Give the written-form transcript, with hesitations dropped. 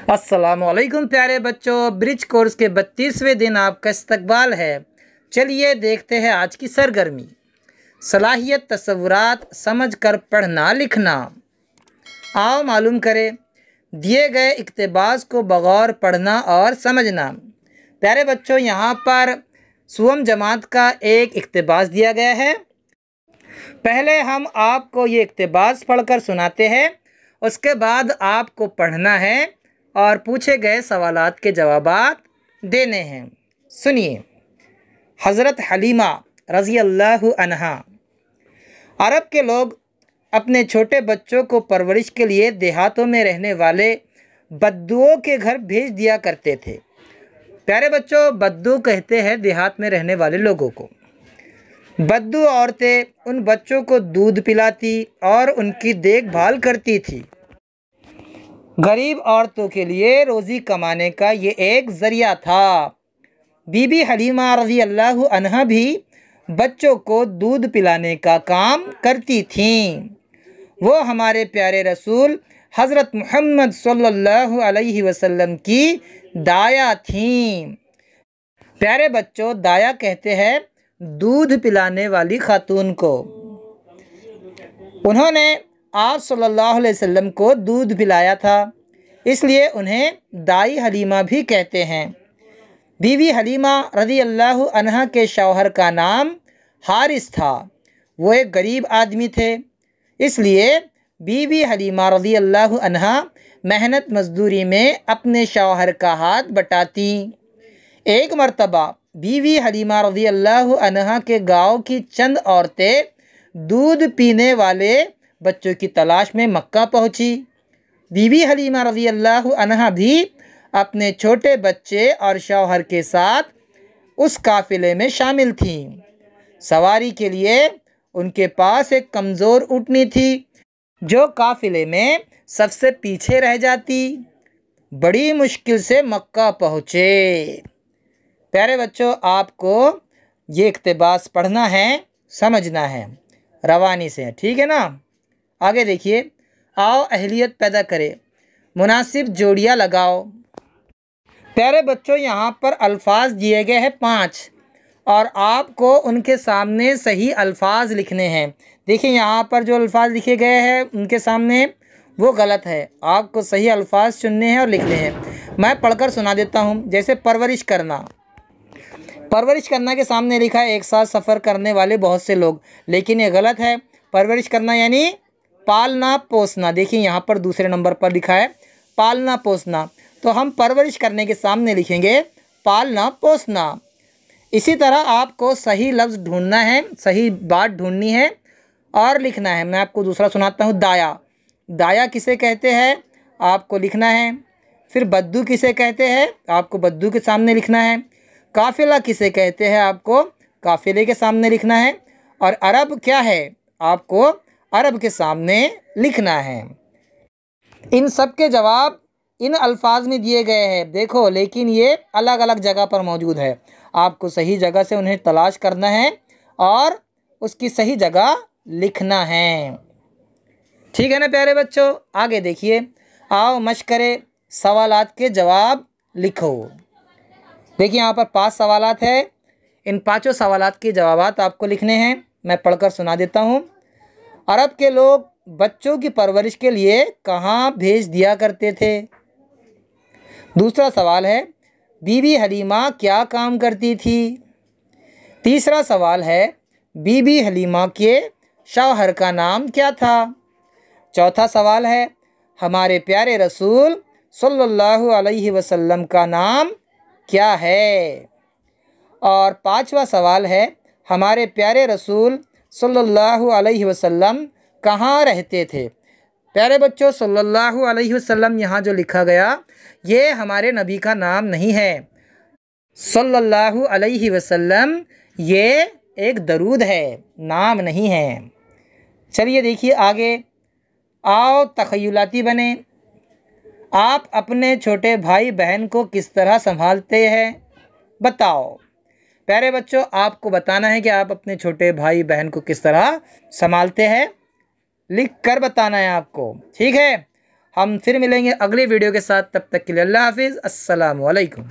अस्सलामुअलैकुम प्यारे बच्चों, ब्रिज कोर्स के 32वें दिन आपका इस्तकबाल है। चलिए देखते हैं आज की सरगर्मी। सलाहियत तसव्वुरात समझ कर पढ़ना लिखना। आओ मालूम करें दिए गए इक़्तिबास को बगौर पढ़ना और समझना। प्यारे बच्चों, यहाँ पर सुवम जमात का एक इक़्तिबास दिया गया है। पहले हम आपको ये इक़्तिबास पढ़कर सुनाते हैं, उसके बाद आपको पढ़ना है और पूछे गए सवालात के जवाबात देने हैं। सुनिए। हज़रत हलीमा रज़ी अल्लाहु अन्हा। अरब के लोग अपने छोटे बच्चों को परवरिश के लिए देहातों में रहने वाले बद्दुओं के घर भेज दिया करते थे। प्यारे बच्चों, बद्दू कहते हैं देहात में रहने वाले लोगों को। बद्दू औरतें उन बच्चों को दूध पिलाती और उनकी देखभाल करती थी। गरीब औरतों के लिए रोज़ी कमाने का ये एक ज़रिया था। बीबी हलीमा रज़ी अल्लाहु अन्हा भी बच्चों को दूध पिलाने का काम करती थीं। वो हमारे प्यारे रसूल हज़रत मुहम्मद सल्लल्लाहु अलैहि वसल्लम की दाया थीं। प्यारे बच्चों, दाया कहते हैं दूध पिलाने वाली खातून को। उन्होंने आप सल्लल्लाहु अलैहि वसल्लम को दूध पिलाया था, इसलिए उन्हें दाई हलीमा भी कहते हैं। बीवी हलीमा रज़ी अल्लाहु अन्हा के शौहर का नाम हारिस था। वो एक गरीब आदमी थे, इसलिए बीवी हलीमा रज़ी अल्लाहु अन्हा मेहनत मजदूरी में अपने शौहर का हाथ बटाती। एक मर्तबा बीवी हलीमा रज़ी अल्लाहु अन्हा के गांव की चंद औरतें दूध पीने वाले बच्चों की तलाश में मक्का पहुंची। बीवी हलीमा रज़ी अल्लाहु अन्हा भी अपने छोटे बच्चे और शौहर के साथ उस काफ़िले में शामिल थीं। सवारी के लिए उनके पास एक कमज़ोर ऊँटनी थी जो काफ़िले में सबसे पीछे रह जाती। बड़ी मुश्किल से मक्का पहुँचे। प्यारे बच्चों, आपको ये इक़्तिबास पढ़ना है, समझना है रवानी से, ठीक है ना। आगे देखिए। आओ अहलियत पैदा करें, मुनासिब जोड़ियाँ लगाओ। प्यारे बच्चों, यहाँ पर अल्फाज दिए गए हैं 5 और आपको उनके सामने सही अल्फाज लिखने हैं। देखिए, यहाँ पर जो अल्फाज लिखे गए हैं उनके सामने वो गलत है। आपको सही अल्फाज चुनने हैं और लिखने हैं। मैं पढ़कर सुना देता हूँ। जैसे परवरिश करना। परवरिश करना के सामने लिखा है एक साथ सफ़र करने वाले बहुत से लोग, लेकिन ये गलत है। परवरिश करना यानी पालना पोसना। देखिए, यहाँ पर दूसरे नंबर पर लिखा है पालना पोसना, तो हम परवरिश करने के सामने लिखेंगे पालना पोसना। इसी तरह आपको सही लफ्ज़ ढूंढना है, सही बात ढूंढनी है और लिखना है। मैं आपको दूसरा सुनाता हूँ। दाया। दाया किसे कहते हैं आपको लिखना है। फिर बद्दू किसे कहते हैं आपको बद्दू के सामने लिखना है। काफ़िला किसे कहते हैं आपको काफ़िले के सामने लिखना है। और अरब क्या है आपको अरब के सामने लिखना है। इन सब के जवाब इन अल्फाज में दिए गए हैं, देखो, लेकिन ये अलग अलग जगह पर मौजूद है। आपको सही जगह से उन्हें तलाश करना है और उसकी सही जगह लिखना है, ठीक है ना प्यारे बच्चों। आगे देखिए। आओ मश्क करें, सवालात के जवाब लिखो। देखिए, यहाँ पर 5 सवालात है। इन 5 सवालात के जवाबात आपको लिखने हैं। मैं पढ़कर सुना देता हूँ। अरब के लोग बच्चों की परवरिश के लिए कहाँ भेज दिया करते थे। दूसरा सवाल है बीबी हलीमा क्या काम करती थी। तीसरा सवाल है बीबी हलीमा के शौहर का नाम क्या था। चौथा सवाल है हमारे प्यारे रसूल सल्लल्लाहु अलैहि वसल्लम का नाम क्या है। और 5वां सवाल है हमारे प्यारे रसूल सल्लल्लाहु अलैहि वसल्लम कहाँ रहते थे। प्यारे बच्चों, सल्लल्लाहु अलैहि वसल्लम यहाँ जो लिखा गया ये हमारे नबी का नाम नहीं है। सल्लल्लाहु अलैहि वसल्लम ये एक दरूद है, नाम नहीं है। चलिए देखिए आगे। आओ तख़य्युलाती बने। आप अपने छोटे भाई बहन को किस तरह संभालते हैं बताओ। प्यारे बच्चों, आपको बताना है कि आप अपने छोटे भाई बहन को किस तरह संभालते हैं, लिख कर बताना है आपको, ठीक है। हम फिर मिलेंगे अगले वीडियो के साथ। तब तक के लिए अल्लाह हाफिज़, अस्सलामु अलैकुम।